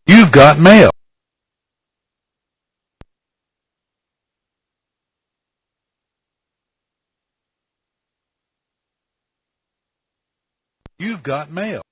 You've got mail. You've got mail.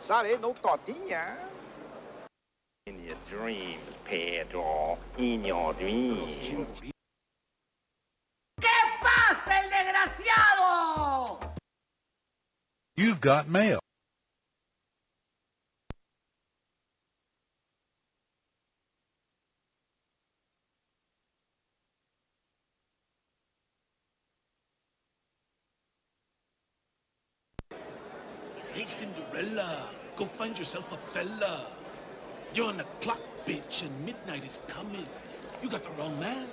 Sorry, no tortinha. In your dreams, Pedro. In your dreams. ¿Qué pasa, el desgraciado? You've got mail. Hey, Cinderella, go find yourself a fella. You're on the clock, bitch, and midnight is coming. You got the wrong man.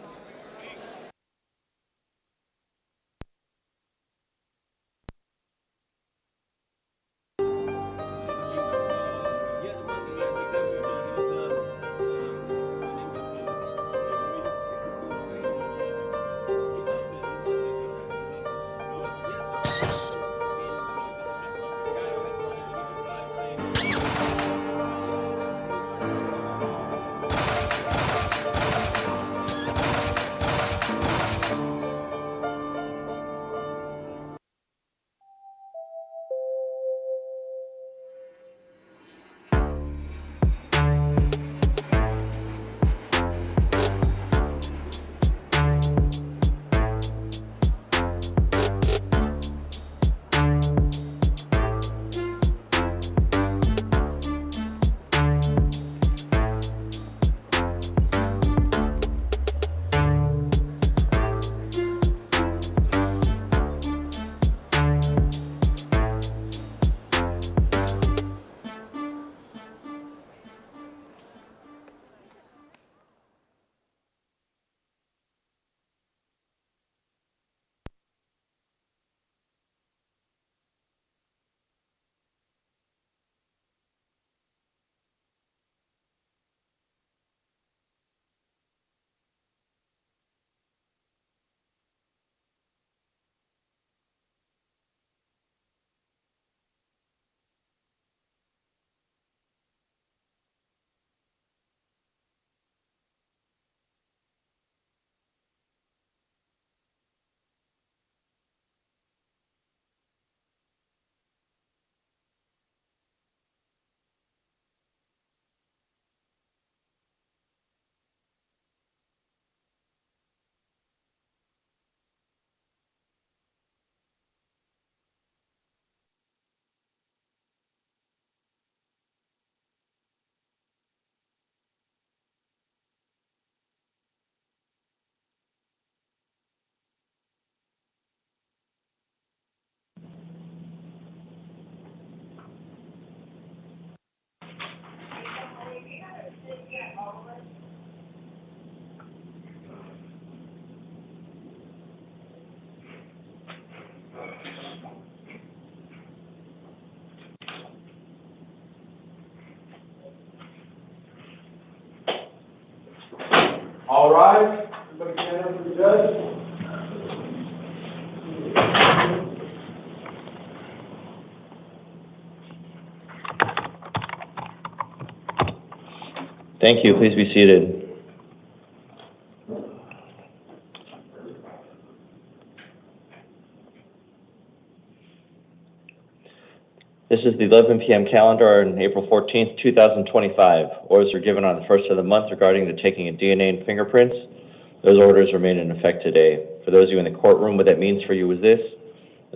Thank you. Please be seated. This is the 11 p.m. calendar on April 14th, 2025. Orders were given on the first of the month regarding the taking of DNA and fingerprints. Those orders remain in effect today. For those of you in the courtroom, what that means for you is this: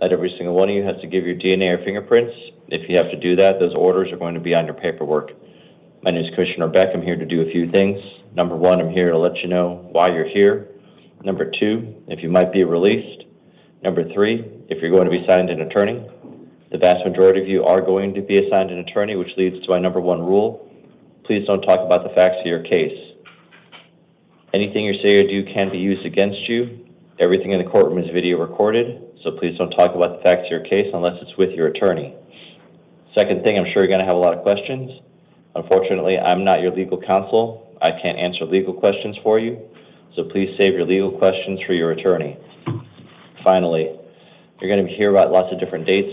not every single one of you has to give your DNA or fingerprints. If you have to do that, those orders are going to be on your paperwork. My name is Commissioner Beck. I'm here to do a few things. Number one, I'm here to let you know why you're here. Number two, if you might be released. Number three, if you're going to be assigned an attorney. The vast majority of you are going to be assigned an attorney, which leads to my number one rule. Please don't talk about the facts of your case. Anything you say or do can be used against you. Everything in the courtroom is video recorded, so please don't talk about the facts of your case unless it's with your attorney. Second thing, I'm sure you're going to have a lot of questions. Unfortunately, I'm not your legal counsel. I can't answer legal questions for you, so please save your legal questions for your attorney. Finally, you're going to hear about lots of different dates,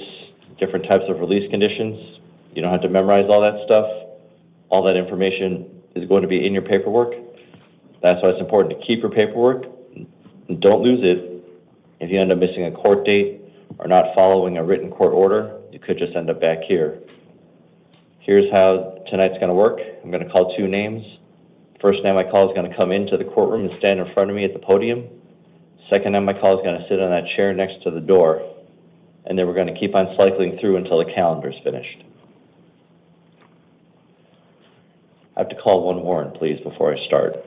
different types of release conditions. You don't have to memorize all that stuff. All that information is going to be in your paperwork. That's why it's important to keep your paperwork and don't lose it. If you end up missing a court date or not following a written court order, you could just end up back here. Here's how tonight's going to work. I'm going to call two names. First name I call is going to come into the courtroom and stand in front of me at the podium. Second name I call is going to sit on that chair next to the door. And then we're going to keep on cycling through until the calendar is finished. I have to call one warrant, please, before I start.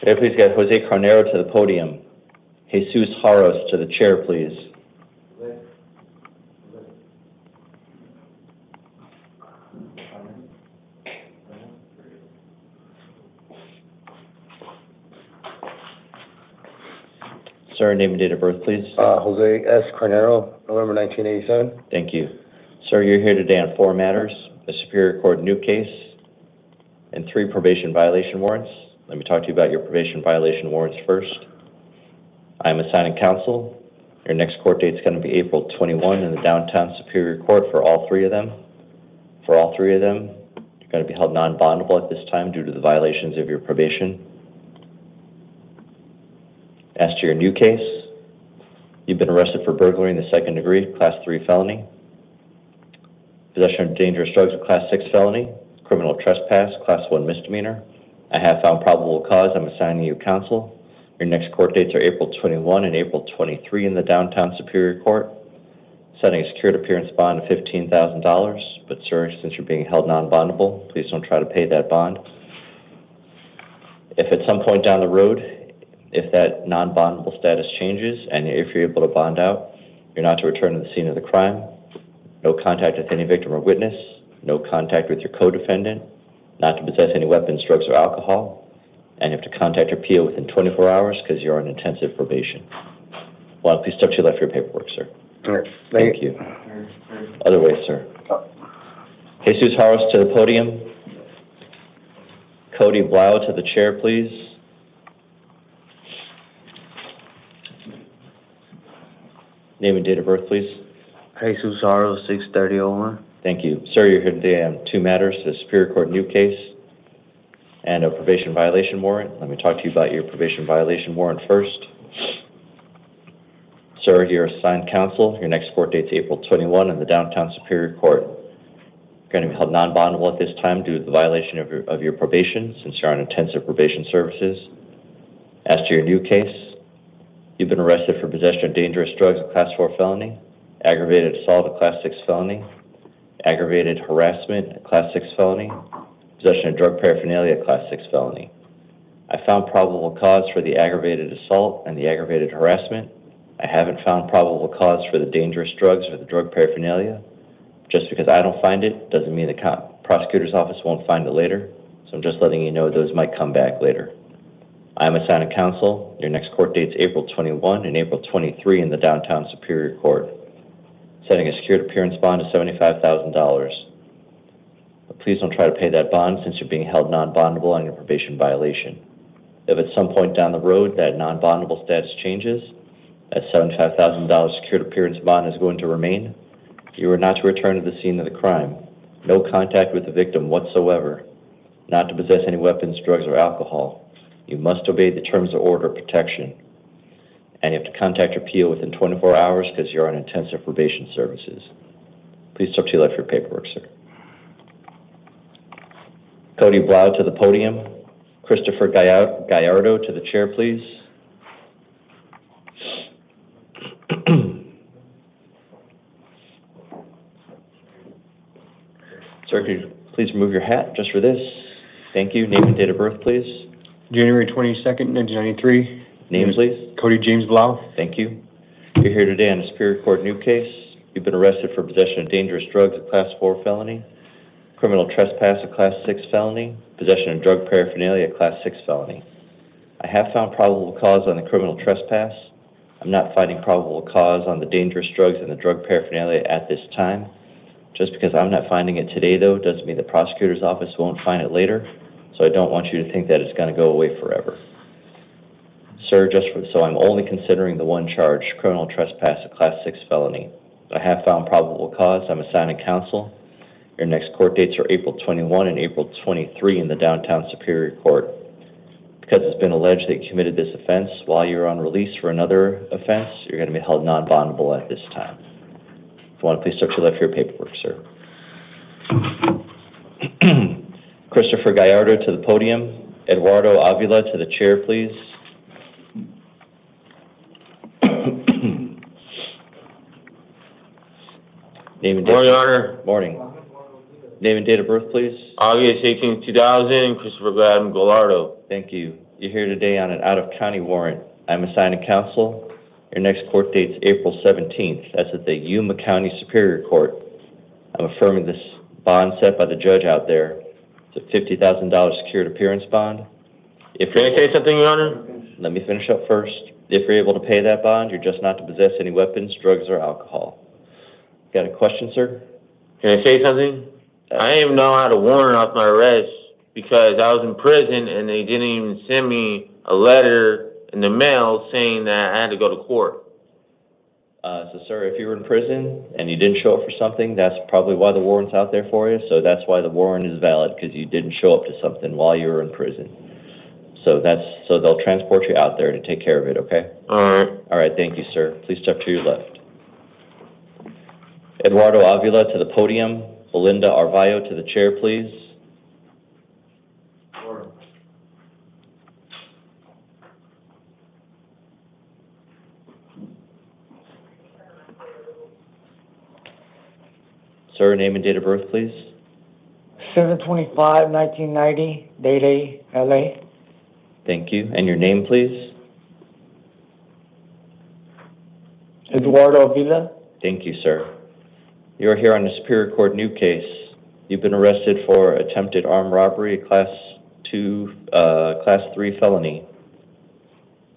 Could I please get Jose Carnero to the podium? Jesus Haros to the chair, please. Sir, name and date of birth, please. Jose S. Carnero, November 1987. Thank you. Sir, you're here today on 4 matters: a Superior Court new case and 3 probation violation warrants. Let me talk to you about your probation violation warrants first. I am assigning counsel. Your next court date is going to be April 21 in the Downtown Superior Court for all 3 of them. For all 3 of them, you're going to be held non-bondable at this time due to the violations of your probation. As to your new case, you've been arrested for burglary in the 2nd degree, Class 3 felony, possession of dangerous drugs, a Class 6 felony, criminal trespass, Class 1 misdemeanor. I have found probable cause. I'm assigning you counsel. Your next court dates are April 21 and April 23 in the Downtown Superior Court. Setting a secured appearance bond of $15,000. But sir, since you're being held non-bondable, please don't try to pay that bond. If at some point down the road, if that non-bondable status changes and if you're able to bond out, you're not to return to the scene of the crime. No contact with any victim or witness. No contact with your co-defendant. Not to possess any weapons, drugs, or alcohol. And you have to contact your PO within 24 hours because you're on intensive probation. Well, please step to your left for your paperwork, sir. All right. Thank you. Other way, sir. Jesus Haros to the podium. Cody Blau to the chair, please. Name and date of birth, please. Jesus Haros, 6/30/01. Thank you. Sir, you're here today on two matters, a Superior Court new case and a probation violation warrant. Let me talk to you about your probation violation warrant first. Sir, you're assigned counsel. Your next court date's April 21 in the Downtown Superior Court. You're going to be held non-bondable at this time due to the violation of your probation, since you're on intensive probation services. As to your new case, you've been arrested for possession of dangerous drugs, a Class 4 felony, aggravated assault, a Class 6 felony, aggravated harassment, a Class 6 felony, possession of drug paraphernalia, a Class 6 felony. I found probable cause for the aggravated assault and the aggravated harassment. I haven't found probable cause for the dangerous drugs or the drug paraphernalia. Just because I don't find it doesn't mean the prosecutor's office won't find it later. So I'm just letting you know those might come back later. I am assigned counsel. Your next court date's April 21 and April 23 in the Downtown Superior Court. Setting a secured appearance bond of $75,000. But please don't try to pay that bond since you're being held non-bondable on your probation violation. If at some point down the road that non-bondable status changes, that $75,000 secured appearance bond is going to remain. You are not to return to the scene of the crime. No contact with the victim whatsoever. Not to possess any weapons, drugs, or alcohol. You must obey the terms of order of protection. And you have to contact your PO within 24 hours because you're on intensive probation services. Please step to your left for your paperwork, sir. Cody Blau to the podium. Christopher Gallardo to the chair, please. Sir, could you please remove your hat just for this? Thank you. Name and date of birth, please. January 22nd, 1993. Name, please. Cody James Blau. Thank you. You're here today on a Superior Court new case. You've been arrested for possession of dangerous drugs, a Class 4 felony, criminal trespass, a Class 6 felony, possession of drug paraphernalia, a Class 6 felony. I have found probable cause on the criminal trespass. I'm not finding probable cause on the dangerous drugs and the drug paraphernalia at this time. Just because I'm not finding it today, though, doesn't mean the prosecutor's office won't find it later. So I don't want you to think that it's going to go away forever. Sir, so I'm only considering the one charge, criminal trespass, a Class 6 felony. I have found probable cause. I'm assigning counsel. Your next court dates are April 21 and April 23 in the Downtown Superior Court. Because it's been alleged that you committed this offense while you're on release for another offense, you're going to be held non-bondable at this time. If you want to please step to your left for your paperwork, sir. Christopher Gallardo to the podium. Eduardo Avila to the chair, please. Name and date. Morning, Your Honor. Morning. Name and date of birth, please. August 18, 2000, Christopher Gallardo. Thank you. You're here today on an out-of-county warrant. I'm assigning counsel. Your next court date's April 17th. That's at the Yuma County Superior Court. I'm affirming this bond set by the judge out there. It's a $50,000 secured appearance bond. Can I say something, Your Honor? Let me finish up first. If you're able to pay that bond, you're just not to possess any weapons, drugs, or alcohol. Got a question, sir? Can I say something? I didn't even know how to warrant off my arrest because I was in prison and they didn't even send me a letter in the mail saying that I had to go to court. So, sir, if you were in prison and you didn't show up for something, that's probably why the warrant's out there for you. So that's why the warrant is valid, because you didn't show up to something while you were in prison. So they'll transport you out there to take care of it, okay? All right. All right, thank you, sir. Please step to your left. Eduardo Avila to the podium. Belinda Arvayo to the chair, please. Sir, name and date of birth, please. 7/25/1990, Day, LA. Thank you. And your name, please? Eduardo Avila. Thank you, sir. You are here on the Superior Court new case. You've been arrested for attempted armed robbery, a Class 3 felony.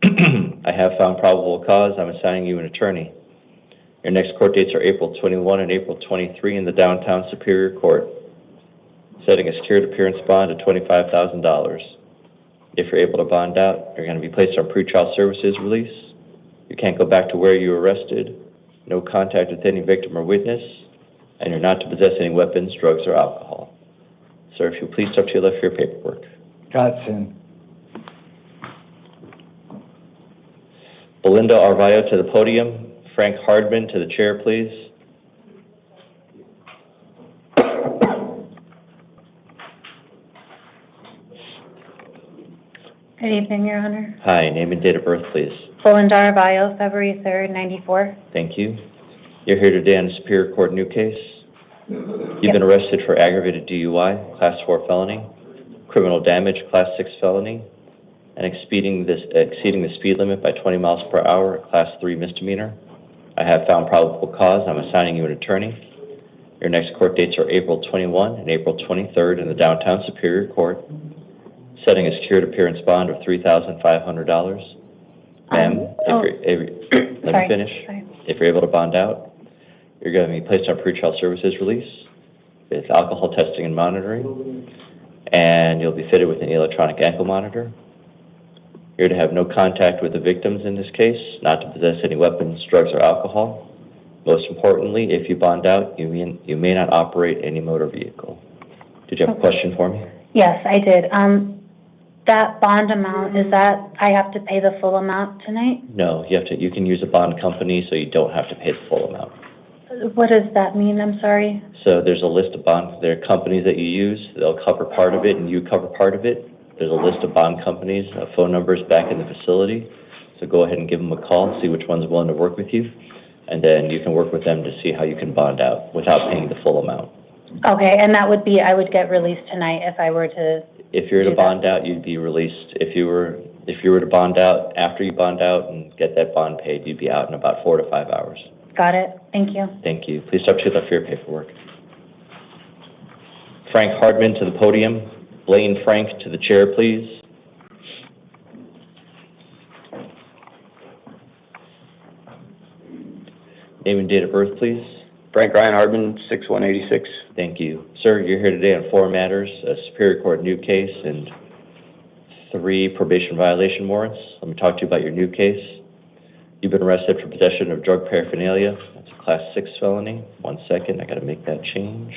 I have found probable cause. I'm assigning you an attorney. Your next court dates are April 21 and April 23 in the Downtown Superior Court. Setting a secured appearance bond of $25,000. If you're able to bond out, you're going to be placed on pretrial services release. You can't go back to where you were arrested. No contact with any victim or witness. and you're not to possess any weapons, drugs, or alcohol. Sir, if you'll please step to your left for your paperwork. Godson. Belinda Arvayo to the podium. Frank Hardman to the chair, please. Good evening, Your Honor. Hi, name and date of birth, please. Belinda Arvayo, February 3rd, 94. Thank you. You're here today on a Superior Court new case. You've been arrested for aggravated DUI, Class 4 felony, criminal damage, Class 6 felony, and exceeding the speed limit by 20 miles per hour, Class 3 misdemeanor. I have found probable cause. I'm assigning you an attorney. Your next court dates are April 21 and April 23rd in the Downtown Superior Court. Setting a secured appearance bond of $3,500. Ma'am, let me finish. Sorry. If you're able to bond out, you're going to be placed on pretrial services release with alcohol testing and monitoring, and you'll be fitted with an electronic ankle monitor. You're to have no contact with the victims in this case, not to possess any weapons, drugs, or alcohol. Most importantly, if you bond out, you may not operate any motor vehicle. Did you have a question for me? Yes, I did. That bond amount, is that I have to pay the full amount tonight? No, you can use a bond company, so you don't have to pay the full amount. What does that mean? I'm sorry. So there's a list of there are companies that you use. They'll cover part of it, and you cover part of it. There's a list of bond companies, phone numbers back in the facility. So go ahead and give them a call, see which one's willing to work with you, and then you can work with them to see how you can bond out without paying the full amount. Okay, and that would be, I would get released tonight if I were to. If you were to bond out, you'd be released. If you were to bond out, after you bond out and get that bond paid, you'd be out in about 4 to 5 hours. Got it. Thank you. Thank you. Please step to the for your paperwork. Frank Hardman to the podium. Blaine Frank to the chair, please. Name and date of birth, please. Frank Ryan Hardman, 6186. Thank you. Sir, you're here today on 4 matters, a Superior Court new case and 3 probation violation warrants. Let me talk to you about your new case. You've been arrested for possession of drug paraphernalia. That's a Class 6 felony. 1 second, I gotta make that change.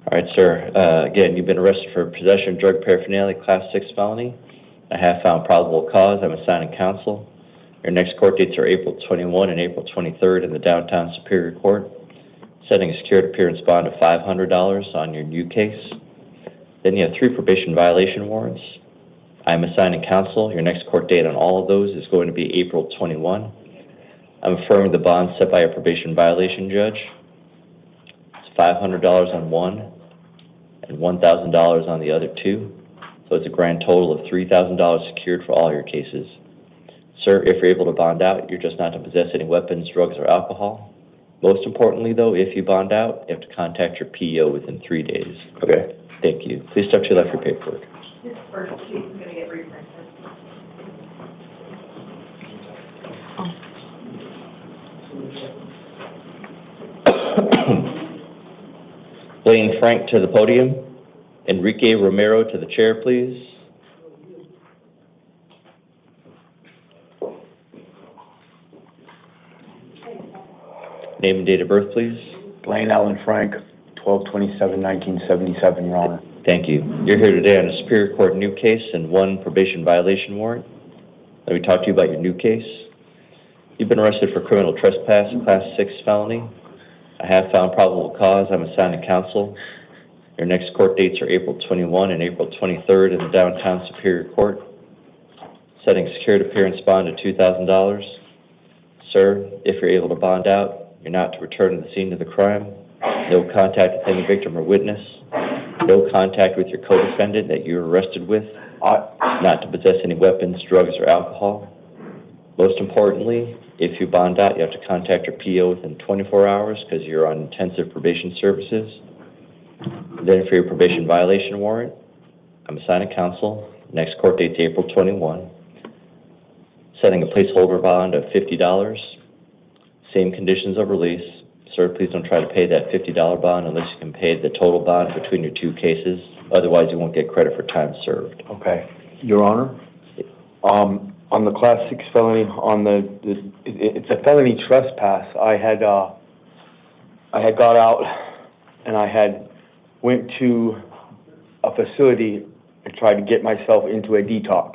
All right, sir. Again, you've been arrested for possession of drug paraphernalia, Class 6 felony. I have found probable cause. I'm assigning counsel. Your next court dates are April 21 and April 23rd in the Downtown Superior Court. Setting a secured appearance bond of $500 on your new case. Then you have 3 probation violation warrants. I'm assigning counsel. Your next court date on all of those is going to be April 21. I'm affirming the bond set by a probation violation judge. It's $500 on one and $1,000 on the other 2. So it's a grand total of $3,000 secured for all your cases. Sir, if you're able to bond out, you're just not to possess any weapons, drugs, or alcohol. Most importantly, though, if you bond out, you have to contact your PO within 3 days. Okay. Thank you. Please step to your left for paperwork. This first sheet is going to get reprinted. Blaine Frank to the podium. Enrique Romero to the chair, please. Name and date of birth, please. Blaine Allen Frank, 12/27/1977, Your Honor. Thank you. You're here today on a Superior Court new case and 1 probation violation warrant. Let me talk to you about your new case. You've been arrested for criminal trespass, Class 6 felony. I have found probable cause. I'm assigning counsel. Your next court dates are April 21 and April 23rd in the Downtown Superior Court. Setting secured appearance bond of $2,000. Sir, if you're able to bond out, you're not to return to the scene of the crime. No contact with any victim or witness. No contact with your co-defendant that you were arrested with. Not to possess any weapons, drugs, or alcohol. Most importantly, if you bond out, you have to contact your PO within 24 hours because you're on intensive probation services. Then for your probation violation warrant, I'm assigning counsel. Next court date's April 21. setting a placeholder bond of $50. Same conditions of release. Sir, please don't try to pay that $50 bond unless you can pay the total bond between your two cases. Otherwise, you won't get credit for time served. Okay. Your Honor, on the Class 6 felony, it's a felony trespass. I had got out and I had went to a facility and tried to get myself into a detox.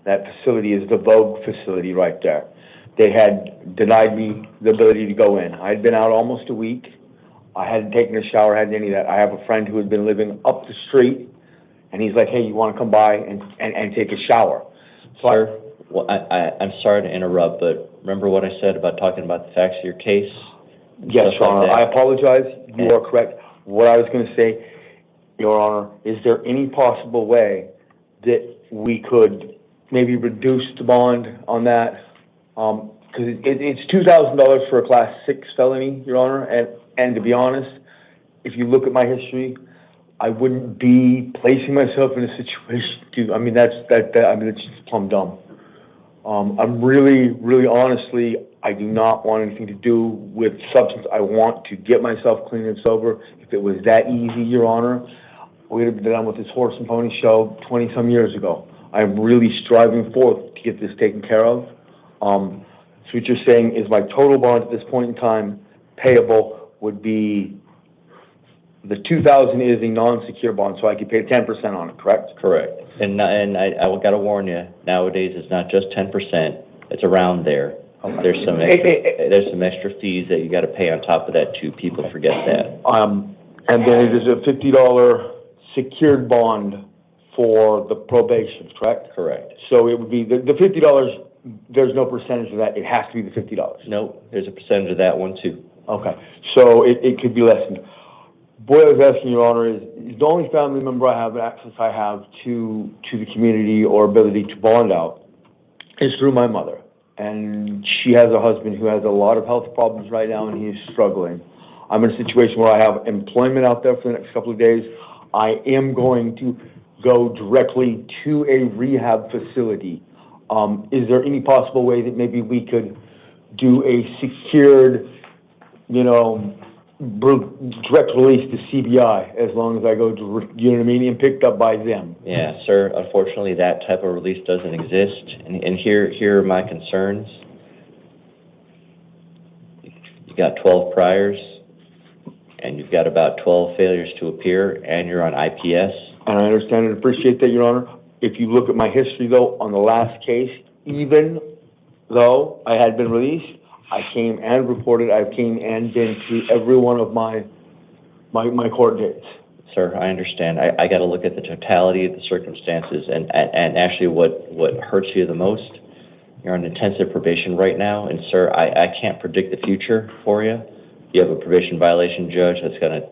That facility is the Vogue facility right there. They had denied me the ability to go in. I had been out almost a week. I hadn't taken a shower, hadn't any of that. I have a friend who had been living up the street, and he's like, hey, you want to come by and take a shower? So Sir, well, I'm sorry to interrupt, but remember what I said about talking about the facts of your case? Yes, Your Honor. I apologize. You are correct. What I was going to say, Your Honor, is there any possible way that we could maybe reduce the bond on that? Because it's $2,000 for a Class 6 felony, Your Honor, and to be honest, if you look at my history, I wouldn't be placing myself in a situation to, I mean, that's just plumb dumb. I'm really, really honestly, I do not want anything to do with substance. I want to get myself clean and sober. If it was that easy, Your Honor, we'd have been done with this horse and pony show 20-some years ago. I'm really striving forth to get this taken care of. So what you're saying is my total bond at this point in time payable would be, the $2,000 is a non-secure bond, so I could pay 10% on it, correct? Correct. And I got to warn you, nowadays it's not just 10%, it's around there. Okay. There's some extra fees that you got to pay on top of that too. People forget that. And then it is a $50 secured bond for the probation, correct? Correct. So it would be the $50, there's no percentage of that, it has to be the $50. No, there's a percentage of that one too. Okay, so it could be less than. What I was asking, Your Honor, is the only family member I have, access I have to the community or ability to bond out is through my mother. And she has a husband who has a lot of health problems right now, and he is struggling. I'm in a situation where I have employment out there for the next couple of days. I am going to go directly to a rehab facility. Is there any possible way that maybe we could do a secured, direct release to CBI as long as I go to, and picked up by them? Yeah, sir, unfortunately that type of release doesn't exist. And here are my concerns. You got 12 priors, and you've got about 12 failures to appear, and you're on IPS. And I understand and appreciate that, Your Honor. If you look at my history, though, on the last case, even though I had been released, I came and reported. I came and been to every one of my court dates. Sir, I understand. I got to look at the totality of the circumstances, and actually what hurts you the most. You're on intensive probation right now, and sir, I can't predict the future for you. You have a probation violation judge that's going to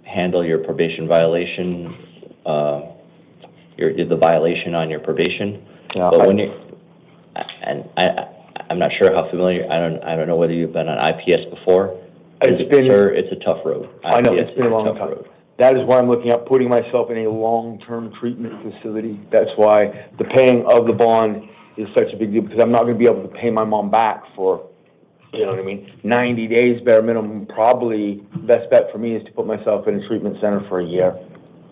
handle your probation violation, the violation on your probation. Yeah, but when you, and I'm not sure how familiar. I don't know whether you've been on IPS before. Sir, it's a tough road. I know, it's been a long time. That is why I'm looking at putting myself in a long-term treatment facility. That's why the paying of the bond is such a big deal, because I'm not going to be able to pay my mom back for, 90 days bare minimum. Probably best bet for me is to put myself in a treatment center for a year.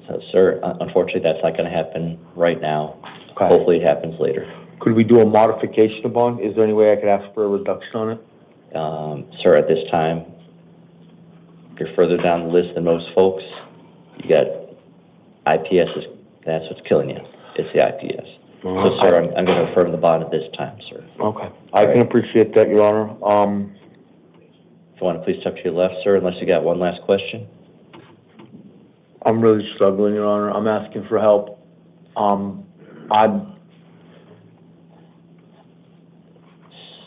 So, sir, unfortunately, that's not going to happen right now. Okay. Hopefully, it happens later. Could we do a modification of bond? Is there any way I could ask for a reduction on it? Sir, at this time, you're further down the list than most folks. You got IPS, that's what's killing you. It's the IPS. So, sir, I'm going to affirm the bond at this time, sir. Okay. I can appreciate that, Your Honor. If you want to please step to your left, sir, unless you got one last question. I'm really struggling, Your Honor. I'm asking for help.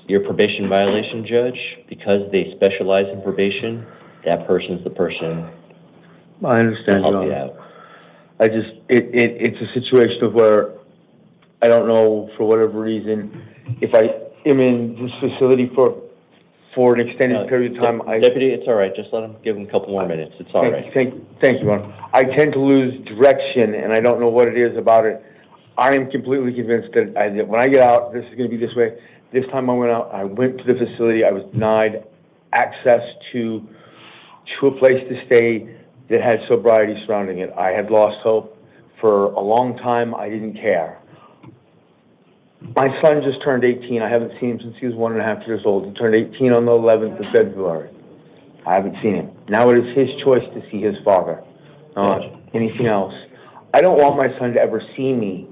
Your probation violation judge, because they specialize in probation, that person's the person. I understand, Your Honor. Out. It's a situation of where I don't know, for whatever reason, if I am in this facility for an extended period of time. Deputy, it's all right. Just give him a couple more minutes. It's all right. Thank you, Ron. I tend to lose direction, and I don't know what it is about it. I am completely convinced that when I get out, this is going to be this way. This time I went out, I went to the facility, I was denied access to a place to stay that had sobriety surrounding it. I had lost hope. For a long time, I didn't care. My son just turned 18. I haven't seen him since he was 1.5 years old. He turned 18 on the 11th of February. I haven't seen him. Now it is his choice to see his father, not anything else. I don't want my son to ever see me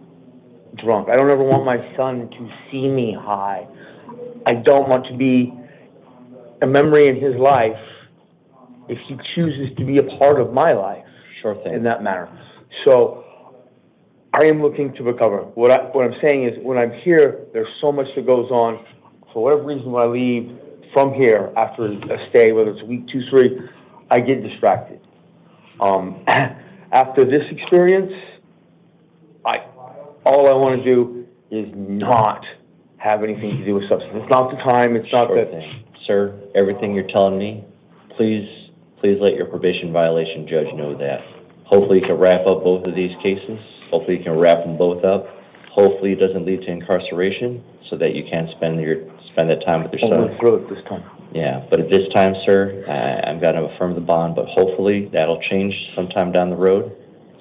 drunk. I don't ever want my son to see me high. I don't want to be a memory in his life if he chooses to be a part of my life. Sure thing. In that manner. So I am looking to recover. What I'm saying is, when I'm here, there's so much that goes on. For whatever reason, when I leave from here after a stay, whether it's a week, 2, 3, I get distracted. After this experience, all I want to do is not have anything to do with substance. It's not the time. It's not the thing. Sir, everything you're telling me, please let your probation violation judge know that. Hopefully you can wrap up both of these cases. Hopefully you can wrap them both up. Hopefully it doesn't lead to incarceration so that you can spend that time with your son. I went through it this time. Yeah, but at this time, sir, I'm going to affirm the bond, but hopefully that'll change sometime down the road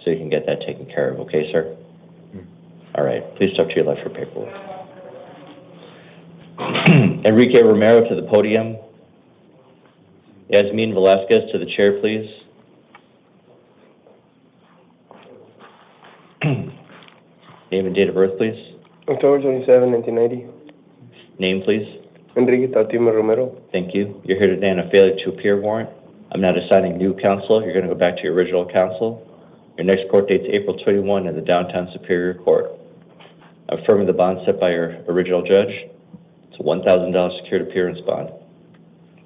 so you can get that taken care of. Okay, sir? All right. Please step to your left for paperwork. Enrique Romero to the podium. Yasmin Velasquez to the chair, please. Name and date of birth, please. October 27, 1990. Name, please. Enrique Tautime Romero. Thank you. You're here today on a failure to appear warrant. I'm not assigning new counsel. You're going to go back to your original counsel. Your next court date's April 21 in the Downtown Superior Court. Affirming the bond set by your original judge. It's a $1,000 secured appearance bond.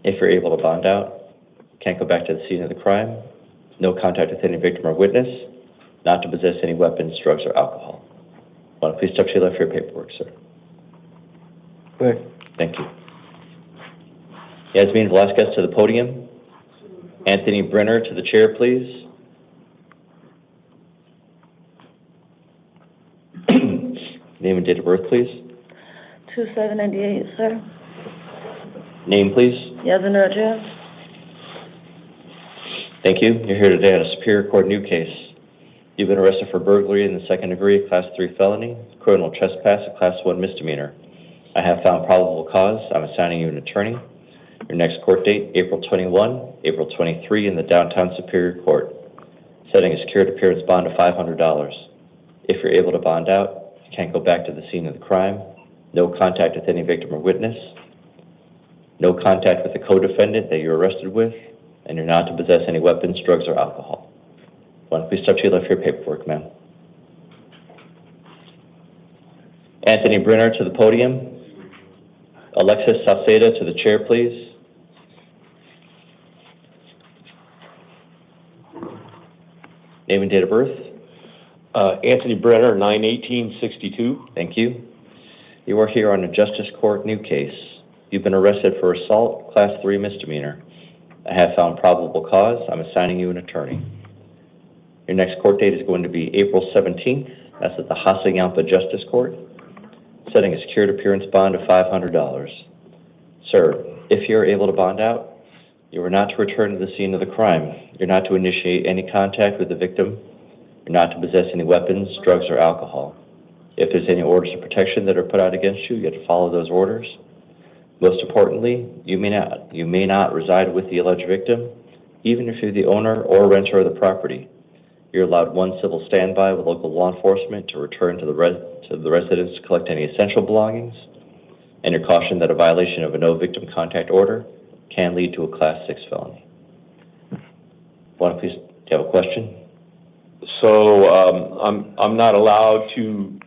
If you're able to bond out, can't go back to the scene of the crime, no contact with any victim or witness, not to possess any weapons, drugs, or alcohol. Well, please step to your left for your paperwork, sir. Right. Thank you. Yasmin Velasquez to the podium. Anthony Brenner to the chair, please. Name and date of birth, please. 2798, sir. Name, please. Yasmin Raja. Thank you. You're here today on a Superior Court new case. You've been arrested for burglary in the second degree, Class 3 felony, criminal trespass, a Class 1 misdemeanor. I have found probable cause. I'm assigning you an attorney. Your next court date, April 21, April 23 in the Downtown Superior Court. Setting a secured appearance bond of $500. If you're able to bond out, you can't go back to the scene of the crime. No contact with any victim or witness. No contact with the co-defendant that you're arrested with. And you're not to possess any weapons, drugs, or alcohol. One, please step to your left for your paperwork, ma'am. Anthony Brenner to the podium. Alexis Sauceda to the chair, please. Name and date of birth. Anthony Brenner, 9/18/62. Thank you. You are here on a Justice Court new case. You've been arrested for assault, Class 3 misdemeanor. I have found probable cause. I'm assigning you an attorney. Your next court date is going to be April 17th. That's at the Hacienda Justice Court. Setting a secured appearance bond of $500. Sir, if you're able to bond out, you are not to return to the scene of the crime. You're not to initiate any contact with the victim. You're not to possess any weapons, drugs, or alcohol. If there's any orders of protection that are put out against you, you have to follow those orders. Most importantly, you may not reside with the alleged victim, even if you're the owner or renter of the property. You're allowed one civil standby with local law enforcement to return to the residence to collect any essential belongings, and you're cautioned that a violation of a no victim contact order can lead to a Class 6 felony. Do you have a question? So I'm not allowed to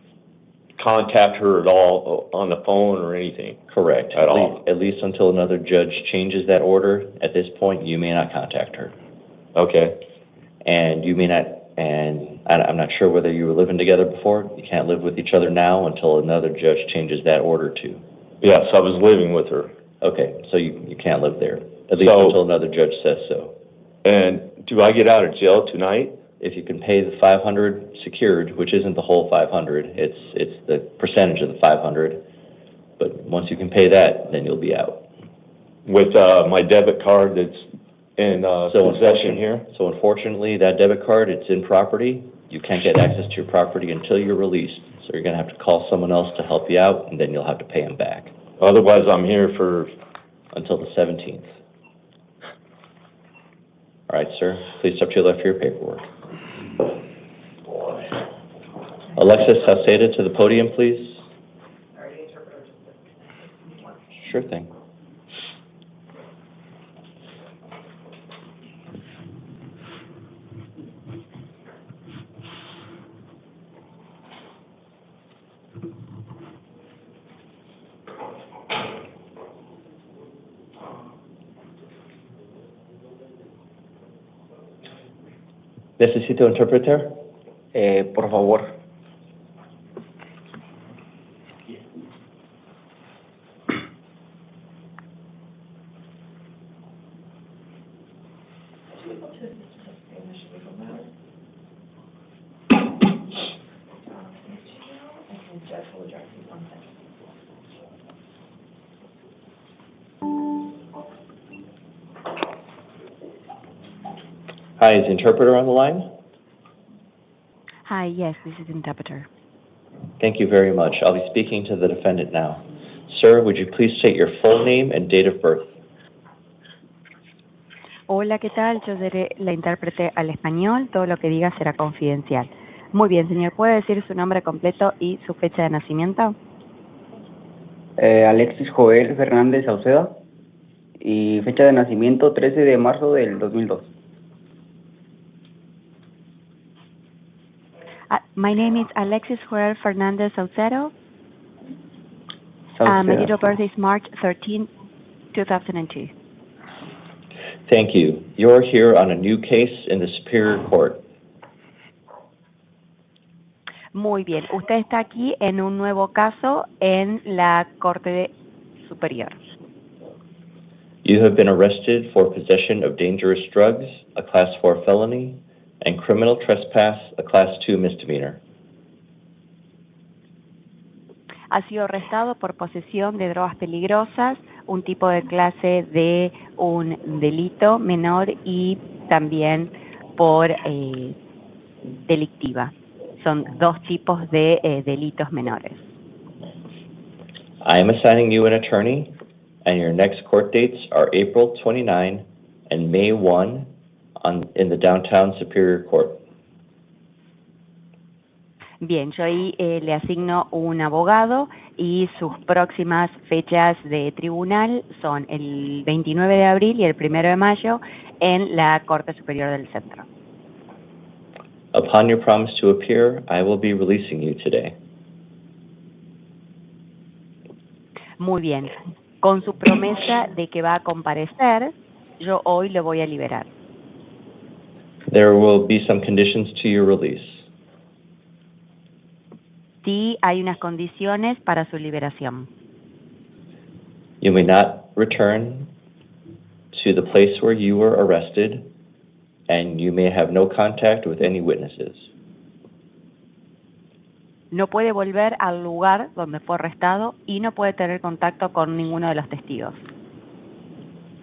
contact her at all on the phone or anything? Correct. At least until another judge changes that order. At this point, you may not contact her. Okay. And you may not, and I'm not sure whether you were living together before. You can't live with each other now until another judge changes that order too. Yes, I was living with her. Okay, so you can't live there, at least until another judge says so. And do I get out of jail tonight? if you can pay the 500 secured, which isn't the whole 500, it's the percentage of the 500. But once you can pay that, then you'll be out. With my debit card that's in possession here? So unfortunately, that debit card, it's in property. You can't get access to your property until you're released. So you're going to have to call someone else to help you out, and then you'll have to pay them back. Otherwise, I'm here for... Until the 17th. All right, sir. Please step to your left for your paperwork. Alexis Salceda to the podium, please. Sure thing. ¿Necesito interpretar? Por favor. Hi, is the interpreter on the line? Hi, yes, this is the interpreter. Thank you very much. I'll be speaking to the defendant now. Sir, would you please state your full name and date of birth? Hola, ¿qué tal? Yo seré la intérprete al español. Todo lo que diga será confidencial. Muy bien, señor. ¿Puede decir su nombre completo y su fecha de nacimiento? Alexis Joel Fernández Sauceda. Y fecha de nacimiento 13 de marzo del 2002. My name is Alexis Joel Fernandez Saucedo. My date of birth is March 13, 2002. Thank you. You're here on a new case in the Superior Court. Muy bien. Usted está aquí en un nuevo caso en la Corte Superior. You have been arrested for possession of dangerous drugs, a Class 4 felony, and criminal trespass, a Class 2 misdemeanor. Ha sido arrestado por posesión de drogas peligrosas, un tipo de clase de un delito menor y también por delictiva. Son dos tipos de delitos menores. I am assigning you an attorney, and your next court dates are April 29 and May 1 in the downtown Superior Court. Bien, yo ahí le asigno un abogado y sus próximas fechas de tribunal son el 29 de abril y el 1 de mayo en la Corte Superior del Centro. Upon your promise to appear, I will be releasing you today. Muy bien. Con su promesa de que va a comparecer, yo hoy lo voy a liberar. There will be some conditions to your release. Sí, hay unas condiciones para su liberación. You may not return to the place where you were arrested, and you may have no contact with any witnesses. No puede volver al lugar donde fue arrestado y no puede tener contacto con ninguno de los testigos.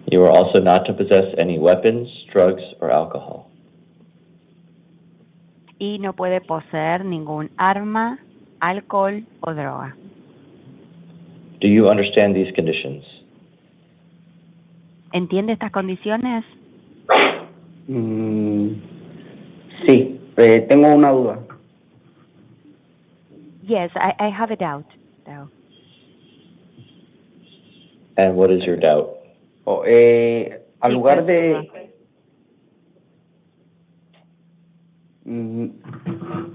You are also not to possess any weapons, drugs, or alcohol. Y no puede poseer ningún arma, alcohol o droga. Do you understand these conditions? ¿Entiende estas condiciones? Sí, tengo una duda. Yes, I have a doubt, though. And what is your doubt? Al lugar de...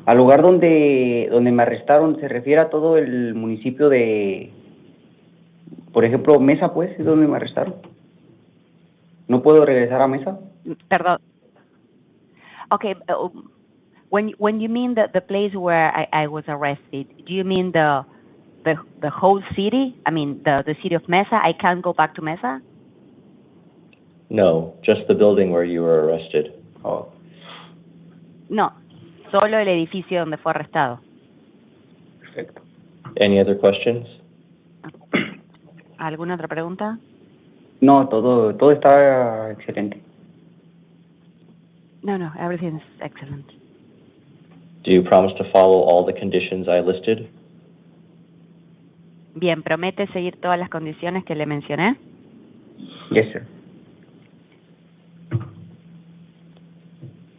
al lugar donde me arrestaron, ¿se refiere a todo el municipio de... Por ejemplo, Mesa, pues, es donde me arrestaron? ¿No puedo regresar a Mesa? Perdón. Okay, when you mean the place where I was arrested, do you mean the whole city? I mean, the city of Mesa? I can't go back to Mesa? No, just the building where you were arrested. Oh. No, solo el edificio donde fue arrestado. Perfecto. Any other questions? ¿Alguna otra pregunta? No, todo está excelente. No, everything is excellent. Do you promise to follow all the conditions I listed? Bien, ¿promete seguir todas las condiciones que le mencioné? Yes, sir.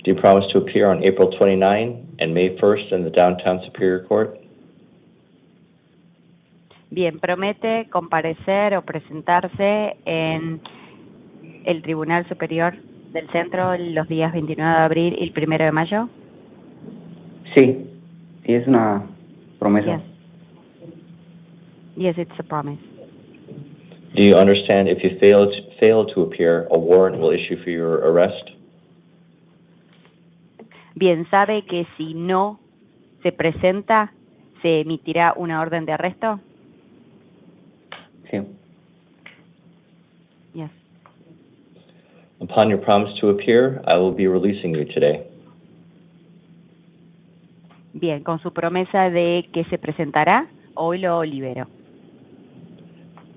Do you promise to appear on April 29 and May 1st in the Downtown Superior Court? Bien, ¿promete comparecer o presentarse en el Tribunal Superior del Centro los días 29 de abril y el 1 de mayo? Sí, es una promesa. Yes, it's a promise. Do you understand if you fail to appear, a warrant will issue for your arrest? Bien, ¿sabe que si no se presenta, se emitirá una orden de arresto? Sí. Yes. Upon your promise to appear, I will be releasing you today. Bien, con su promesa de que se presentará, hoy lo libero.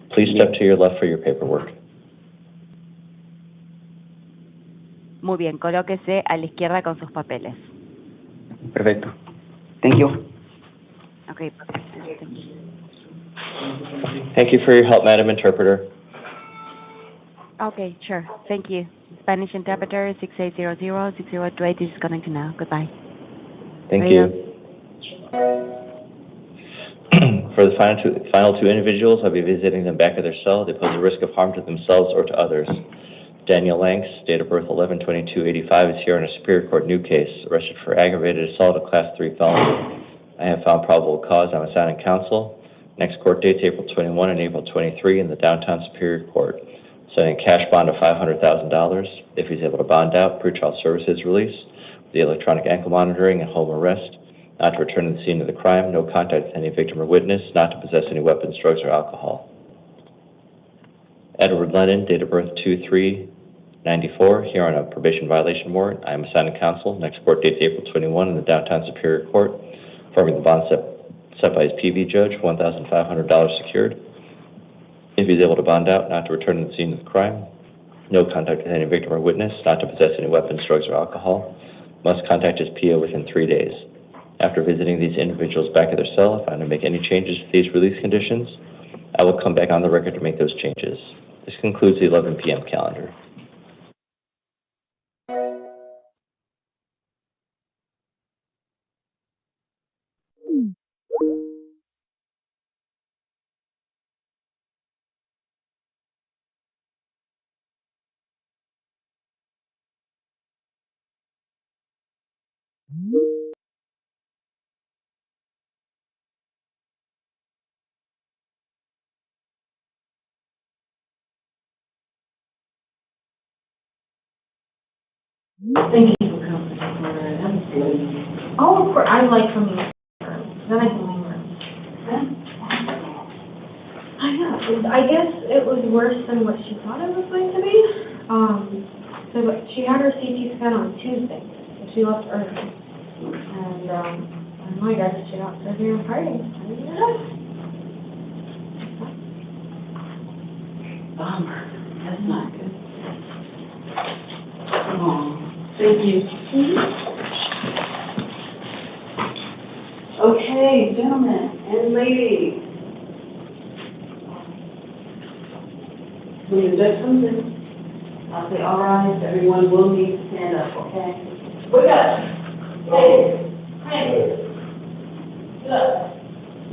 Please step to your left for your paperwork. Muy bien, colóquese a la izquierda con sus papeles. Perfecto. Thank you. Okay. Thank you for your help, Madam Interpreter. Okay, sure. Thank you. Spanish interpreter 6800-6028 is connecting now. Goodbye. Thank you. For the final two individuals, I'll be visiting them back at their cell. They pose a risk of harm to themselves or to others. Daniel Lanks, date of birth 11/22/85, is here on a Superior Court new case, arrested for aggravated assault, a Class 3 felony. I have found probable cause. I'm assigning counsel. Next court dates April 21 and April 23 in the Downtown Superior Court. Setting a cash bond of $500,000. If he's able to bond out, pretrial services release, the electronic ankle monitoring and home arrest, not to return to the scene of the crime, no contact with any victim or witness, not to possess any weapons, drugs, or alcohol. Edward Lennon, date of birth 2/3/94, here on a probation violation warrant. I am assigning counsel. Next court date April 21 in the Downtown Superior Court, affirming the bond set by his PV judge, $1,500 secured. If he's able to bond out, not to return to the scene of the crime, no contact with any victim or witness, not to possess any weapons, drugs, or alcohol, must contact his PO within 3 days. After visiting these individuals back at their cell, if I want to make any changes to these release conditions, I will come back on the record to make those changes. This concludes the 11 p.m. calendar. Thank you for coming. That's good. Oh, of course, I like coming in. Then I can leave. I know. I guess it was worse than what she thought it was going to be. So but she had her CT scan on Tuesday, and she left early. And I guess she got surgery on Friday. Bummer. That's not good. Oh. Thank you. Okay, gentlemen and ladies. When the judge comes in, I'll say, all right, everyone will need to stand up, okay? Wake up. Hey. Sit up.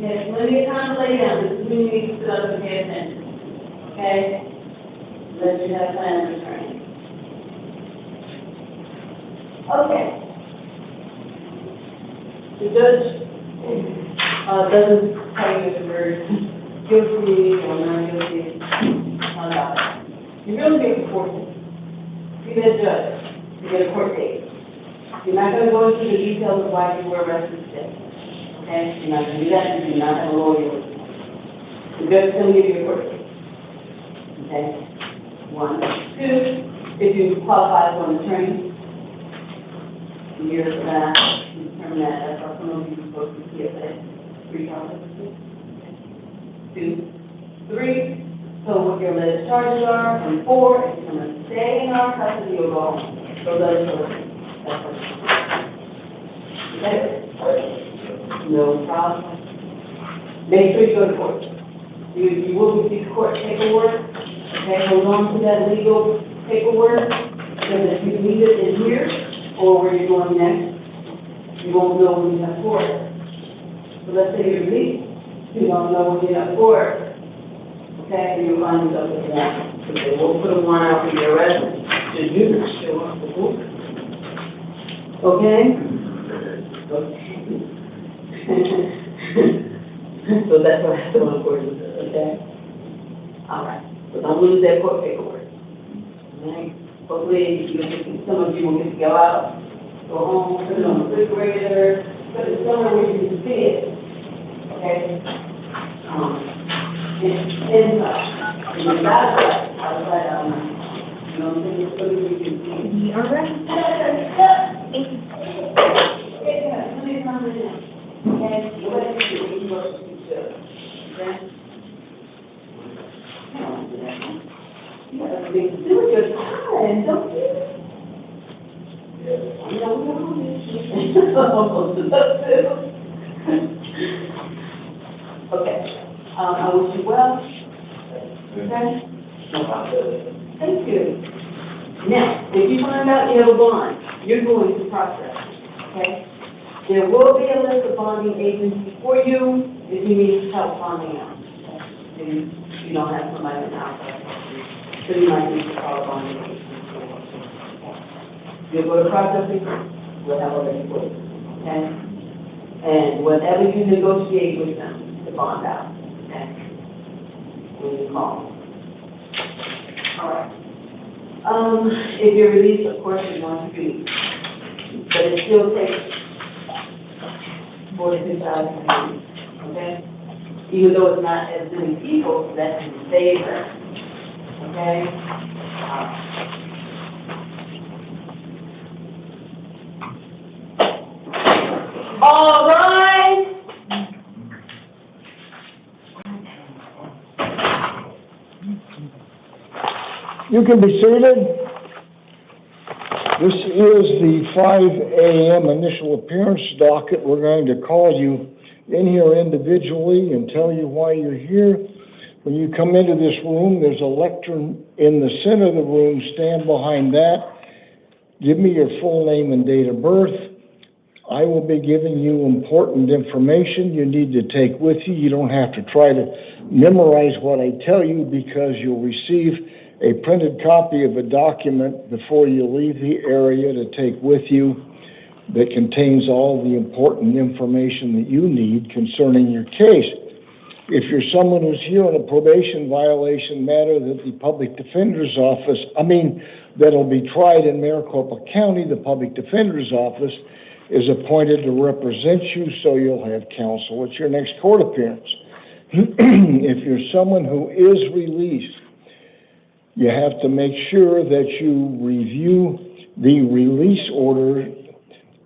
There's plenty of time to lay down. This is when you need to sit up and pay attention. Okay? Unless you have plans to return. Okay. The judge doesn't tell you the word guilty or not guilty. You're going to get a court date. See that judge, you get a court date. You're not going to go into the details of why you were arrested today. Okay? You're not going to do that because you're not going to lawyer with you. The judge is going to give you a court date. Okay? 1. 2, if you qualify for an attorney. years of that, determine that, that's our penalty supposed to PSA. $3. 2, 3. So what your alleged charges are, and 4, it's going to stay in our custody or go home. So that is what that's what okay? No problem. Make sure you go to court. You will receive court paperwork. Okay, hold on to that legal paperwork, so that you leave it in here, or where you're going next. You won't know when you have court. So let's say you're released. You don't know when you have court. Okay, and you'll find yourself with a warrant. So they will put a warrant out for your arrest. Should you not show up to court? Okay? So that's what I have to on court, okay? All right. So don't lose that court paperwork. All right? Hopefully, some of you will get to go out, go home, put it on the refrigerator, put it somewhere where you can see it. Okay? Inside. And then outside, you know what I'm saying? So that you can see. All right. Okay? What do you do? Okay? You have to do with your time, don't you? I know we don't need to. Okay. I wish you well. Okay? No problem. Thank you. Now, if you find out you have a bond, you're going to process. Okay? There will be a list of bonding agents for you if you need help bonding out. Okay? If you don't have somebody in the house. So you might need to call a bonding agent. You'll go to processing, we'll have a list for you. Okay? And whatever you negotiate with them to bond out. Okay? When you call. All right. If you're released, of course, you're going to be, but it still takes 42,000, okay? Even though it's not as many people, that's in favor, okay? All right. You can be seated. This is the 5 a.m. initial appearance docket. We're going to call you in here individually and tell you why you're here. When you come into this room, there's a lectern in the center of the room. Stand behind that. Give me your full name and date of birth. I will be giving you important information you need to take with you. You don't have to try to memorize what I tell you because you'll receive a printed copy of a document before you leave the area to take with you that contains all the important information that you need concerning your case. If you're someone who's here on a probation violation matter that the public defender's office, that'll be tried in Maricopa County, the public defender's office is appointed to represent you, so you'll have counsel at your next court appearance. If you're someone who is released, you have to make sure that you review the release order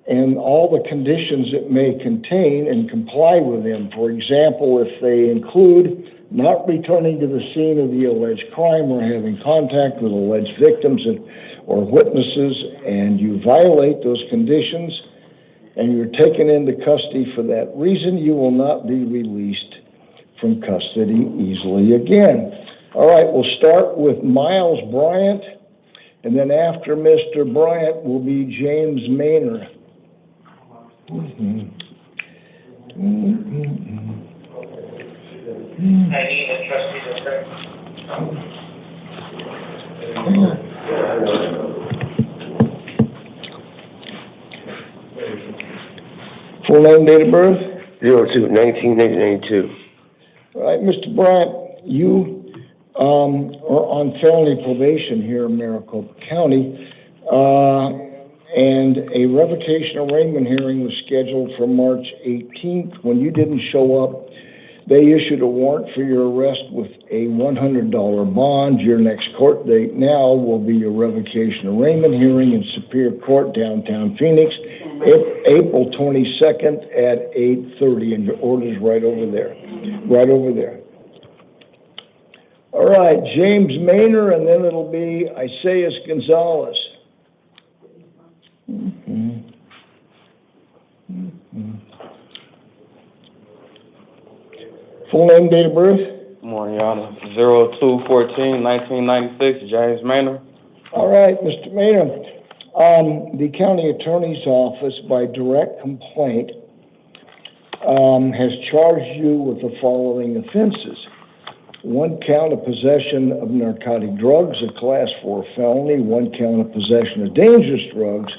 and all the conditions it may contain and comply with them. For example, if they include not returning to the scene of the alleged crime or having contact with alleged victims or witnesses, and you violate those conditions and you're taken into custody for that reason, you will not be released from custody easily again. All right, we'll start with Miles Bryant, and then after Mr. Bryant will be James Maynard. Full name, date of birth? 02/19/1992. All right, Mr. Bryant, you are on felony probation here in Maricopa County, and a revocation arraignment hearing was scheduled for March 18th. When you didn't show up, They issued a warrant for your arrest with a $100 bond. Your next court date now will be your revocation arraignment hearing in Superior Court, downtown Phoenix, April 22nd at 8:30, and your order's right over there. Right over there. All right, James Maynor, and then it'll be Isaias Gonzalez. Full name, date of birth? Good morning, Your Honor. 02/14/1996, James Maynor. All right, Mr. Maynor. The county attorney's office, by direct complaint, has charged you with the following offenses. 1 count of possession of narcotic drugs, a Class 4 felony. 1 count of possession of dangerous drugs,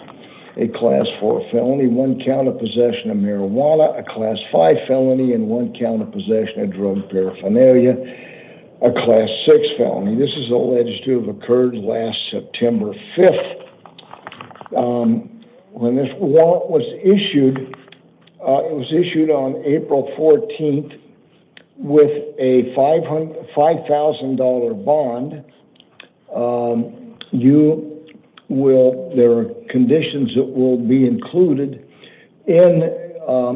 a Class 4 felony. 1 count of possession of marijuana, a Class 5 felony, and 1 count of possession of drug paraphernalia, a Class 6 felony. This is alleged to have occurred last September 5th. When this warrant was issued, it was issued on April 14th with a $5,000 bond. There are conditions that will be included in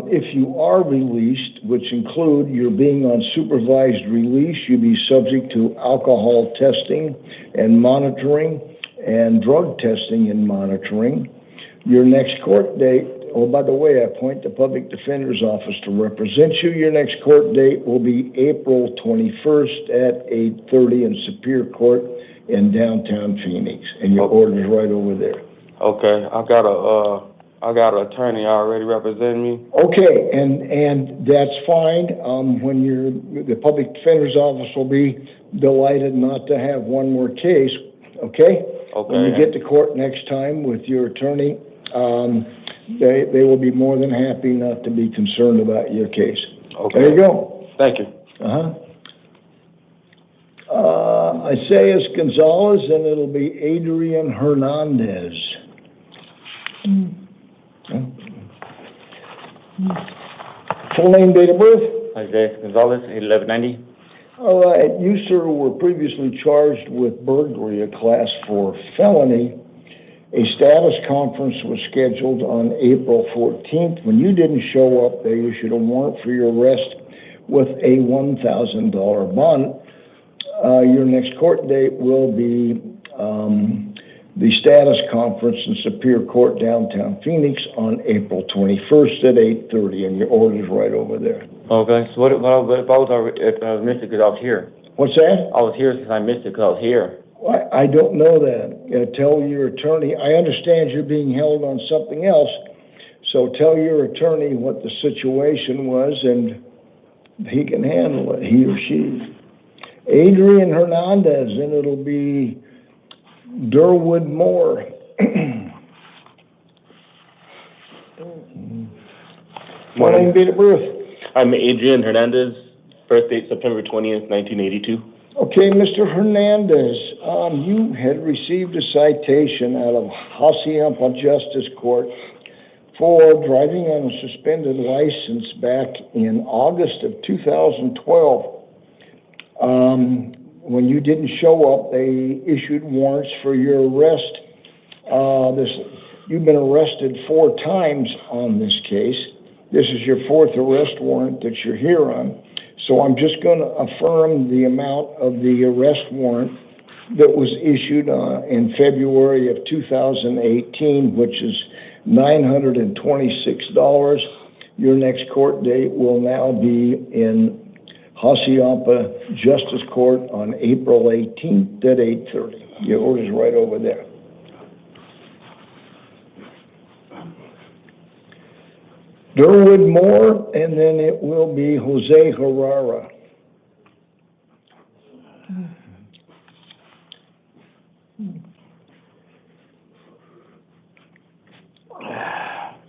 if you are released, which include your being on supervised release. You'll be subject to alcohol testing and monitoring and drug testing and monitoring. Your next court date, oh, by the way, I appoint the public defender's office to represent you. Your next court date will be April 21st at 8:30 in Superior Court in downtown Phoenix, and your order's right over there. Okay, I got an attorney already representing me. Okay, and that's fine. The public defender's office will be delighted not to have one more case. Okay. Okay. When you get to court next time with your attorney, they will be more than happy not to be concerned about your case. Okay. There you go. Thank you. Isaias Gonzalez, and it'll be Adrian Hernandez. Full name, date of birth? Isaias Gonzalez, 1190. All right, you, sir, were previously charged with burglary, a Class 4 felony. A status conference was scheduled on April 14th. When you didn't show up, they issued a warrant for your arrest with a $1,000 bond. Your next court date will be the status conference in Superior Court, downtown Phoenix, on April 21st at 8:30, and your order's right over there. Okay, so what if I missed it because I was here? What's that? I was here since I missed it because I was here. I don't know that. Tell your attorney. I understand you're being held on something else, so tell your attorney what the situation was, and he can handle it, he or she. Adrian Hernandez, and it'll be Durwood Moore. Morning, date of birth. I'm Adrian Hernandez, birth date September 20th, 1982. Okay, Mr. Hernandez, you had received a citation out of Hacienda Justice Court for driving on a suspended license back in August of 2012. When you didn't show up, they issued warrants for your arrest. You've been arrested 4 times on this case. This is your 4th arrest warrant that you're here on. So I'm just going to affirm the amount of the arrest warrant that was issued in February of 2018, which is $926. Your next court date will now be in Hacienda Justice Court on April 18th at 8:30. Your order's right over there. Durwood Moore, and then it will be Jose Herrera.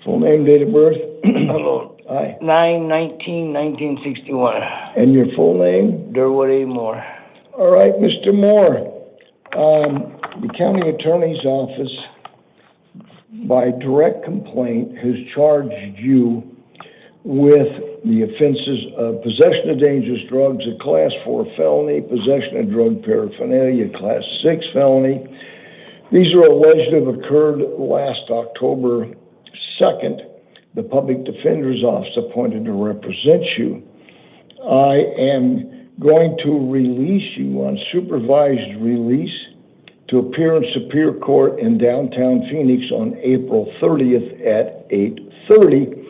Full name, date of birth? Hello. Hi. 9/19/1961. And your full name? Durwood A. Moore. All right, Mr. Moore. The county attorney's office, by direct complaint, has charged you with the offenses of possession of dangerous drugs, a Class 4 felony, possession of drug paraphernalia, Class 6 felony. These are alleged to have occurred last October 2nd. The Public Defender's Office appointed to represent you. I am going to release you on supervised release to appear in Superior Court in downtown Phoenix on April 30th at 8:30.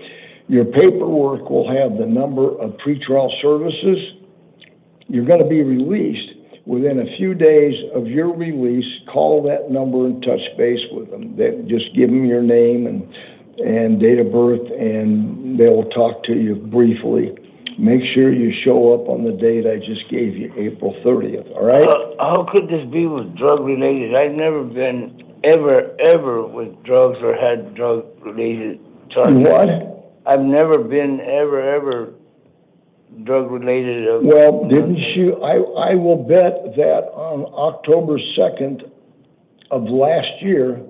Your paperwork will have the number of pretrial services. You're going to be released. Within a few days of your release, call that number and touch base with them. Just give them your name and date of birth, and they will talk to you briefly. Make sure you show up on the date I just gave you, April 30th, all right? How could this be with drug-related? I've never been ever with drugs or had drug-related charges. What? I've never been ever drug-related. Well, didn't you? I will bet that on October 2nd of last year,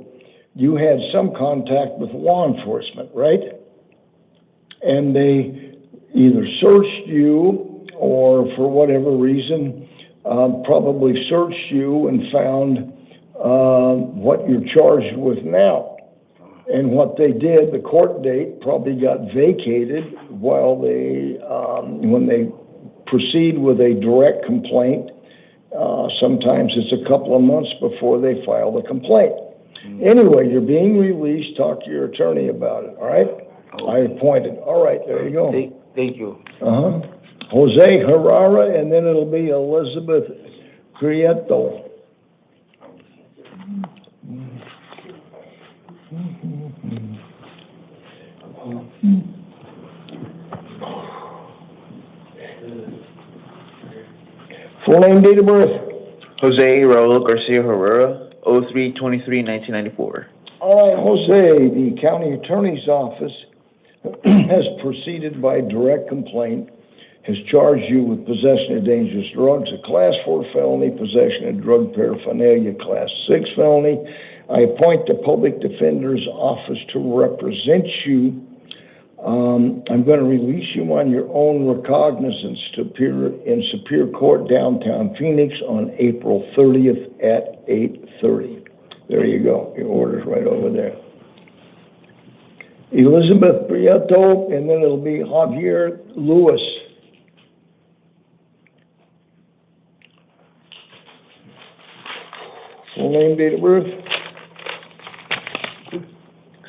you had some contact with law enforcement, right? And they either searched you or for whatever reason, probably searched you and found what you're charged with now. And what they did, the court date probably got vacated while they, when they proceed with a direct complaint. Sometimes it's a couple of months before they file the complaint. Anyway, you're being released. Talk to your attorney about it, all right? I appointed. All right, there you go. Thank you. Jose Herrera, and then it'll be Elizabeth Prieto. Full name, date of birth. Jose Raul Garcia Herrera, 03/23/1994. All right, Jose, the county attorney's office has proceeded by direct complaint, has charged you with possession of dangerous drugs, a Class 4 felony, possession of drug paraphernalia, Class 6 felony. I appoint the public defender's office to represent you. I'm going to release you on your own recognizance to appear in Superior Court downtown Phoenix on April 30th at 8:30. There you go. Your order's right over there. Elizabeth Prieto, and then it'll be Javier Lewis. Full name, date of birth.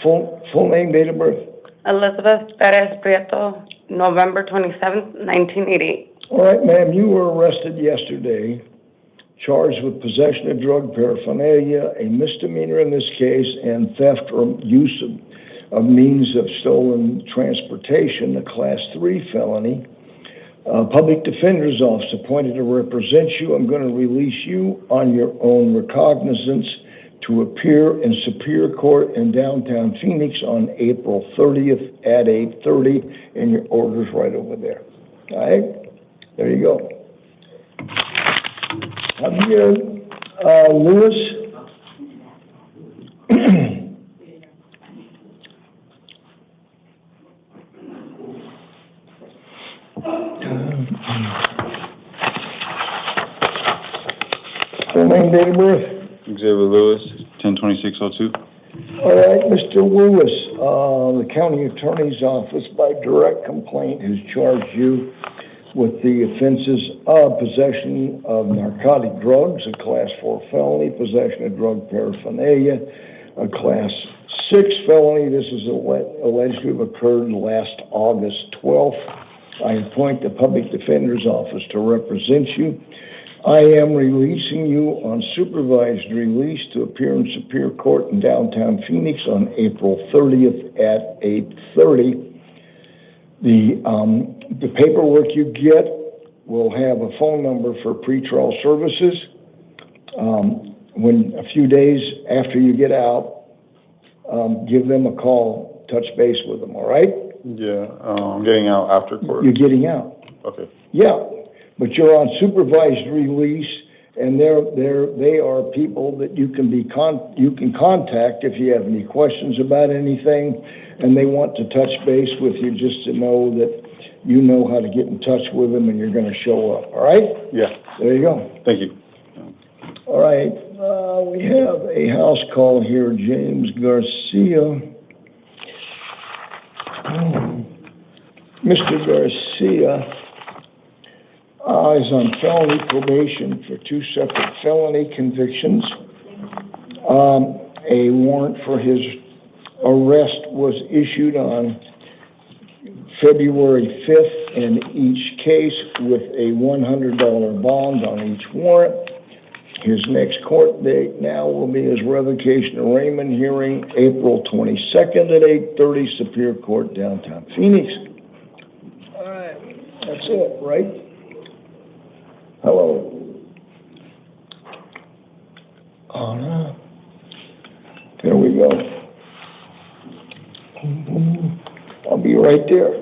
Full name, date of birth. Elizabeth Perez Prieto, November 27th, 1988. All right, ma'am, you were arrested yesterday, charged with possession of drug paraphernalia, a misdemeanor in this case, and theft or use of means of stolen transportation, a Class 3 felony. Public Defender's Office appointed to represent you. I'm going to release you on your own recognizance to appear in Superior Court in downtown Phoenix on April 30th at 8:30, and your order's right over there. All right? There you go. Javier Lewis. Full name, date of birth. Xavier Lewis, 10/26/02. All right, Mr. Lewis, the county attorney's office by direct complaint has charged you with the offenses of possession of narcotic drugs, a Class 4 felony, possession of drug paraphernalia, a Class 6 felony. This is alleged to have occurred last August 12th. I appoint the Public Defender's Office to represent you. I am releasing you on supervised release to appear in Superior Court in downtown Phoenix on April 30th at 8:30. The paperwork you get will have a phone number for pretrial services. When a few days after you get out, give them a call, touch base with them, all right? Yeah, I'm getting out after court. You're getting out. Okay. Yeah, but you're on supervised release, and they are people that you can contact if you have any questions about anything, and they want to touch base with you just to know that you know how to get in touch with him and you're gonna show up, all right? Yeah, There you go. thank you. All right, we have a house call here, James Garcia. Mr. Garcia is on felony probation for 2 separate felony convictions. A warrant for his arrest was issued on February 5th in each case with a $100 bond on each warrant. His next court date now will be his revocation arraignment hearing, April 22nd at 8:30, Superior Court, downtown Phoenix. All right, that's it, right? Hello. Oh, no. There we go. I'll be right there.